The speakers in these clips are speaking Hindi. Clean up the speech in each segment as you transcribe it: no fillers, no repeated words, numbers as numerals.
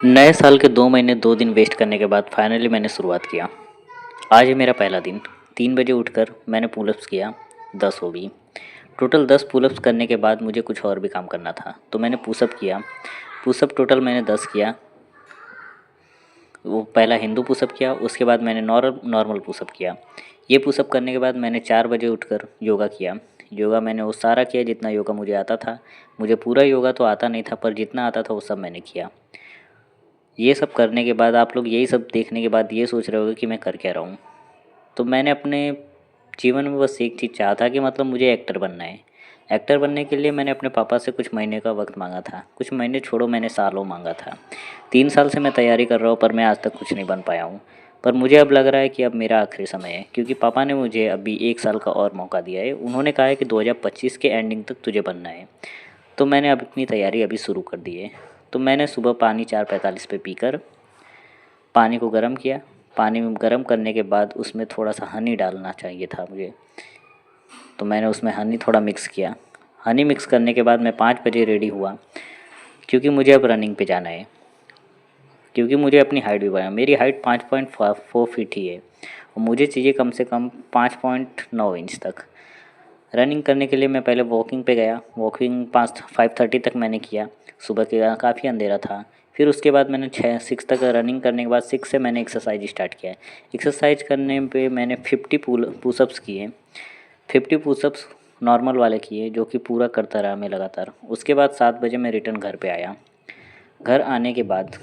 नए साल के 2 महीने 2 दिन वेस्ट करने के बाद फाइनली मैंने शुरुआत किया। आज है मेरा पहला दिन। 3 बजे उठकर मैंने पुलअप्स किया, 10 हो गई। टोटल 10 पुलअप्स करने के बाद मुझे कुछ और भी काम करना था, तो मैंने पुशअप किया। पुशअप टोटल मैंने 10 किया। वो पहला हिंदू पुशअप किया, उसके बाद मैंने नॉर्मल पुशअप किया। ये पुशअप करने के बाद मैंने 4 बजे उठकर योगा किया। योगा मैंने वो सारा किया जितना योगा मुझे आता था। मुझे पूरा योगा तो आता नहीं था, पर जितना आता था वो सब मैंने किया। ये सब करने के बाद आप लोग यही सब देखने के बाद ये सोच रहे होगे कि मैं कर क्या रहा हूँ। तो मैंने अपने जीवन में बस एक चीज़ चाहा था कि मतलब मुझे एक्टर बनना है। एक्टर बनने के लिए मैंने अपने पापा से कुछ महीने का वक्त मांगा था। कुछ महीने छोड़ो, मैंने सालों मांगा था। 3 साल से मैं तैयारी कर रहा हूँ, पर मैं आज तक कुछ नहीं बन पाया हूँ। पर मुझे अब लग रहा है कि अब मेरा आखिरी समय है, क्योंकि पापा ने मुझे अभी 1 साल का और मौका दिया है। उन्होंने कहा है कि 2025 के एंडिंग तक तुझे बनना है। तो मैंने अब अपनी तैयारी अभी शुरू कर दी है। तो मैंने सुबह पानी 4:45 पे पीकर पानी को गर्म किया। पानी में गर्म करने के बाद उसमें थोड़ा सा हनी डालना चाहिए था मुझे, तो मैंने उसमें हनी थोड़ा मिक्स किया। हनी मिक्स करने के बाद मैं 5 बजे रेडी हुआ, क्योंकि मुझे अब रनिंग पे जाना है। क्योंकि मुझे अपनी हाइट भी बढ़ाना, मेरी हाइट 5.4 फीट ही है और मुझे चाहिए कम से कम 5.9 इंच तक। रनिंग करने के लिए मैं पहले वॉकिंग पे गया। वॉकिंग 5:30 तक मैंने किया। सुबह के काफ़ी अंधेरा था। फिर उसके बाद मैंने 6 तक रनिंग करने के बाद 6 से मैंने एक्सरसाइज स्टार्ट किया। एक्सरसाइज करने पे मैंने 50 पुशअप्स किए। 50 पुशअप्स नॉर्मल वाले किए, जो कि पूरा करता रहा मैं लगातार। उसके बाद 7 बजे मैं रिटर्न घर पे आया। घर आने के बाद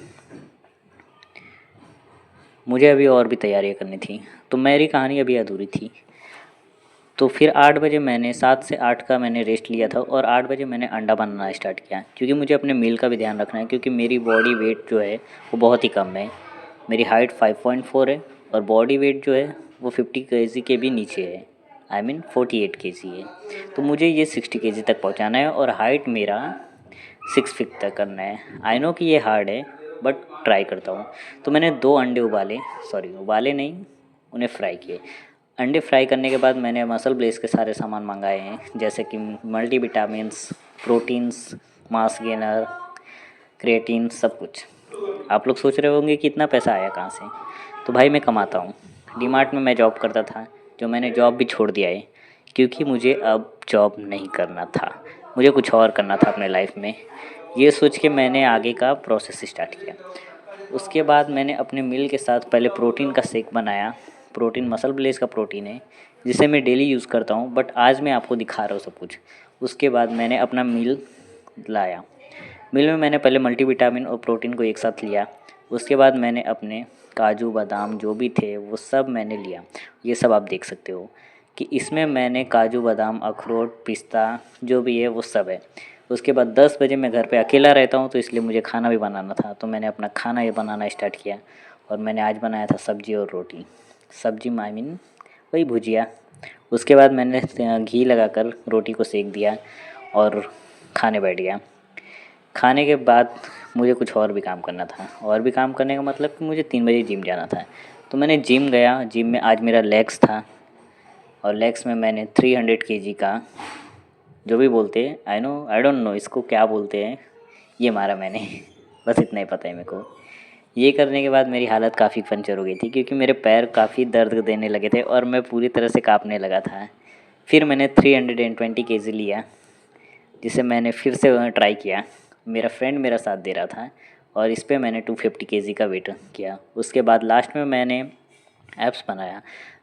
मुझे अभी और भी तैयारियाँ करनी थी, तो मेरी कहानी अभी अधूरी थी। तो फिर 8 बजे मैंने 7 से 8 का मैंने रेस्ट लिया था और 8 बजे मैंने अंडा बनाना स्टार्ट किया, क्योंकि मुझे अपने मील का भी ध्यान रखना है। क्योंकि मेरी बॉडी वेट जो है वो बहुत ही कम है। मेरी हाइट 5.4 है और बॉडी वेट जो है वो 50 केजी के भी नीचे है। आई मीन 48 केजी है। तो मुझे ये 60 केजी तक पहुंचाना है और हाइट मेरा 6 फीट तक करना है। आई नो कि ये हार्ड है, बट ट्राई करता हूँ। तो मैंने 2 अंडे उबाले, सॉरी उबाले नहीं, उन्हें फ्राई किए। अंडे फ्राई करने के बाद मैंने मसल ब्लेस के सारे सामान मंगाए हैं, जैसे कि multivitamins, proteins, mass gainer, creatine, सब कुछ। आप लोग सोच रहे होंगे कि इतना पैसा आया कहाँ से। तो भाई मैं कमाता हूँ। डीमार्ट में मैं जॉब करता था, जो मैंने जॉब भी छोड़ दिया है, क्योंकि मुझे अब जॉब नहीं करना था। मुझे कुछ और करना था अपने लाइफ में। ये सोच के मैंने आगे का प्रोसेस स्टार्ट किया। उसके बाद मैंने अपने मील के साथ पहले प्रोटीन का शेक बनाया। प्रोटीन मसल ब्लेस का प्रोटीन है, जिसे मैं डेली यूज़ करता हूँ, बट आज मैं आपको दिखा रहा हूँ सब कुछ। उसके बाद मैंने अपना मील लाया। मील में मैंने पहले मल्टीविटामिन और प्रोटीन को एक साथ लिया। उसके बाद मैंने अपने काजू बादाम जो भी थे वो सब मैंने लिया। ये सब आप देख सकते हो कि इसमें मैंने काजू बादाम, अखरोट, पिस्ता जो भी है वो सब है। उसके बाद 10 बजे मैं घर पे अकेला रहता हूँ, तो इसलिए मुझे खाना भी बनाना था। तो मैंने अपना खाना ये बनाना स्टार्ट किया और मैंने आज बनाया था सब्ज़ी और रोटी। सब्ज़ी आई मीन वही भुजिया। उसके बाद मैंने घी लगाकर रोटी को सेक दिया और खाने बैठ गया। खाने के बाद मुझे कुछ और भी काम करना था। और भी काम करने का मतलब कि मुझे 3 बजे जिम जाना था। तो मैंने जिम गया। जिम में आज मेरा लेग्स था और लेग्स में मैंने 300 केजी का, जो भी बोलते हैं, आई डोंट नो इसको क्या बोलते हैं, ये मारा मैंने। बस इतना ही पता है मेरे को। ये करने के बाद मेरी हालत काफ़ी पंचर हो गई थी, क्योंकि मेरे पैर काफ़ी दर्द देने लगे थे और मैं पूरी तरह से काँपने लगा था। फिर मैंने 320 केजी लिया, जिसे मैंने फिर से ट्राई किया। मेरा फ्रेंड मेरा साथ दे रहा था और इस पे मैंने 250 केजी का वेट किया। उसके बाद लास्ट में मैंने एप्स बनाया।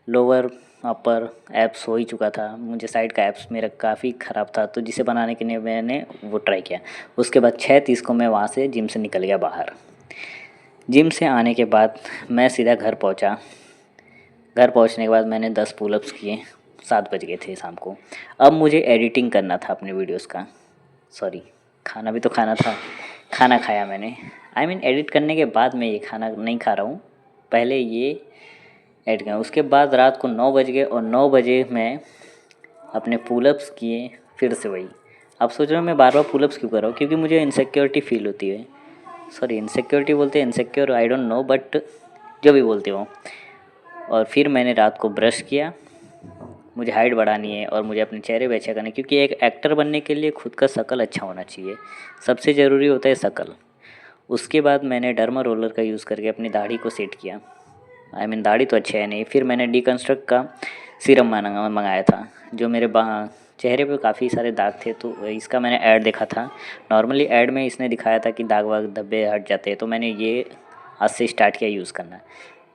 लोअर अपर एप्स हो ही चुका था, मुझे साइड का एप्स मेरा काफ़ी ख़राब था, तो जिसे बनाने के लिए मैंने वो ट्राई किया। उसके बाद 6:30 को मैं वहाँ से जिम से निकल गया बाहर। जिम से आने के बाद मैं सीधा घर पहुँचा। घर पहुँचने के बाद मैंने 10 पुलअप्स किए। 7 बज गए थे शाम को। अब मुझे एडिटिंग करना था अपने वीडियोस का। सॉरी, खाना भी तो खाना था। खाना खाया मैंने, आई मीन एडिट करने के बाद मैं ये खाना नहीं खा रहा हूँ, पहले ये ऐड किया। उसके बाद रात को 9 बज गए और 9 बजे मैं अपने पुलअप्स किए फिर से वही। आप सोच रहे हो मैं बार बार पुलअप्स क्यों कर रहा हूँ, क्योंकि मुझे इनसिक्योरिटी फील होती है। सॉरी, इनसिक्योरिटी बोलते हैं, insecure I don't know, but जो भी बोलते हो। और फिर मैंने रात को ब्रश किया। मुझे हाइट बढ़ानी है और मुझे अपने चेहरे पे अच्छा करना है, क्योंकि एक एक्टर बनने के लिए खुद का शक्ल अच्छा होना चाहिए। सबसे ज़रूरी होता है शक्ल। उसके बाद मैंने डर्मा रोलर का यूज़ करके अपनी दाढ़ी को सेट किया। दाढ़ी तो अच्छी है नहीं। फिर मैंने डिकन्स्ट्रक्ट का सीरम मंगाया था, जो मेरे चेहरे पे काफ़ी सारे दाग थे, तो इसका मैंने ऐड देखा था। नॉर्मली ऐड में इसने दिखाया था कि दाग वाग धब्बे हट जाते हैं, तो मैंने ये आज से स्टार्ट किया यूज़ करना।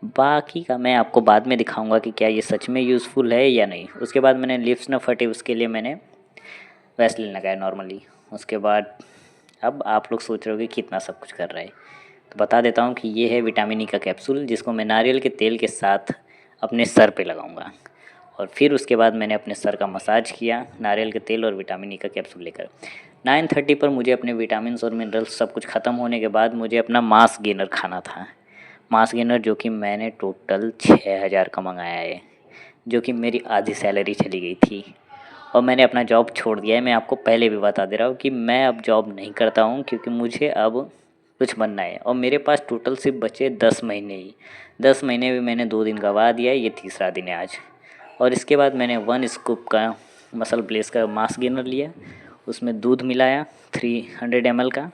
बाकी का मैं आपको बाद में दिखाऊंगा कि क्या ये सच में यूज़फुल है या नहीं। उसके बाद मैंने लिप्स ना फटे उसके लिए मैंने वैसलीन लगाया नॉर्मली। उसके बाद अब आप लोग सोच रहे होगे कितना सब कुछ कर रहा है, तो बता देता हूँ कि ये है विटामिन ई का कैप्सूल, जिसको मैं नारियल के तेल के साथ अपने सर पे लगाऊंगा। और फिर उसके बाद मैंने अपने सर का मसाज किया नारियल के तेल और विटामिन ई का कैप्सूल लेकर। 9:30 पर मुझे अपने विटामिन्स और मिनरल्स सब कुछ ख़त्म होने के बाद मुझे अपना मास गेनर खाना था। मास गेनर जो कि मैंने टोटल 6,000 का मंगाया है, जो कि मेरी आधी सैलरी चली गई थी। और मैंने अपना जॉब छोड़ दिया है। मैं आपको पहले भी बता दे रहा हूँ कि मैं अब जॉब नहीं करता हूँ, क्योंकि मुझे अब कुछ बनना है। और मेरे पास टोटल सिर्फ बचे 10 महीने ही। 10 महीने में मैंने 2 दिन गवा दिया है, ये तीसरा दिन है आज। और इसके बाद मैंने 1 स्कूप का मसल ब्लेस का मास गेनर लिया, उसमें दूध मिलाया 300 ml का।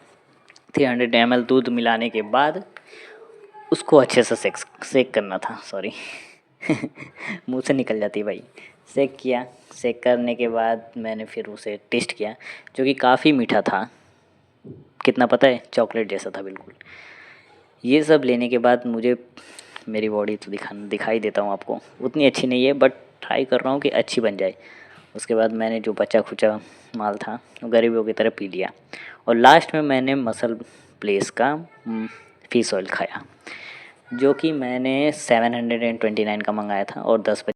300 ml दूध मिलाने के बाद उसको अच्छे से सेक करना था, सॉरी मुंह से निकल जाती है भाई। सेक किया। सेक करने के बाद मैंने फिर उसे टेस्ट किया, जो कि काफ़ी मीठा था। कितना पता है? चॉकलेट जैसा था बिल्कुल। ये सब लेने के बाद मुझे मेरी बॉडी तो दिखाई देता हूँ आपको, उतनी अच्छी नहीं है, बट ट्राई कर रहा हूँ कि अच्छी बन जाए। उसके बाद मैंने जो बचा खुचा माल था वो गरीबों की तरह पी लिया। और लास्ट में मैंने मसल प्लेस का फिश ऑयल खाया, जो कि मैंने 729 का मंगाया था और 10